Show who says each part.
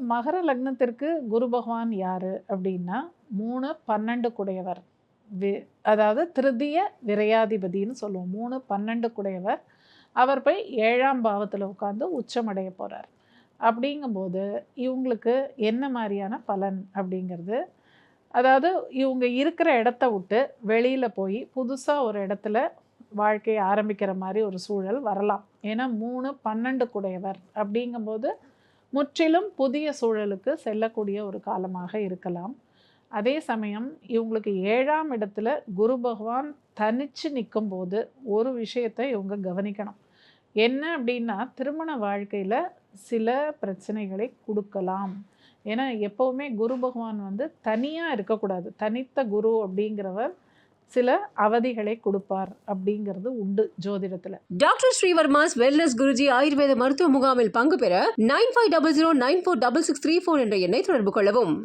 Speaker 1: மகர லக்னத்திற்கு குரு பகவான் யாரு அப்படின்னா 3, 12 குடையவர். அதாவது திருதிய விரையாதிபதின்னு சொல்லுவோம். 3, 12 குடையவர். அவர் போய் 7ஆம் பாவத்தில் உட்காந்து உச்சமடைய போகிறார். அப்படிங்கும்போது இவங்களுக்கு என்ன மாதிரியான பலன் அப்படிங்கிறது, அதாவது இவங்க இருக்கிற இடத்த விட்டு வெளியில் போய் புதுசாக ஒரு இடத்துல வாழ்க்கையை ஆரம்பிக்கிற மாதிரி ஒரு சூழல் வரலாம். ஏன்னா 3, 12 குடையவர் அப்படிங்கும்போது முற்றிலும் புதிய சூழலுக்கு செல்லக்கூடிய ஒரு காலமாக இருக்கலாம். அதே சமயம் இவங்களுக்கு 7ஆம் இடத்துல குரு பகவான் தனித்து நிற்கும்போது ஒரு விஷயத்தை இவங்க கவனிக்கணும். என்ன அப்படின்னா, திருமண வாழ்க்கையில் சில பிரச்சனைகளை கொடுக்கலாம். ஏன்னா எப்போவுமே குரு பகவான் தனியாக இருக்கக்கூடாது. தனித்த குரு அப்படிங்கிறவர் சில அவதிகளை கொடுப்பார் அப்படிங்கிறது உண்டு ஜோதிடத்தில்.
Speaker 2: டாக்டர் ஸ்ரீவர்மாஸ் வெல்னஸ் குருஜி ஆயுர்வேத மருத்துவ முகாமில் பங்கு பெற 9500946634 என்ற எண்ணை தொடர்பு கொள்ளவும்.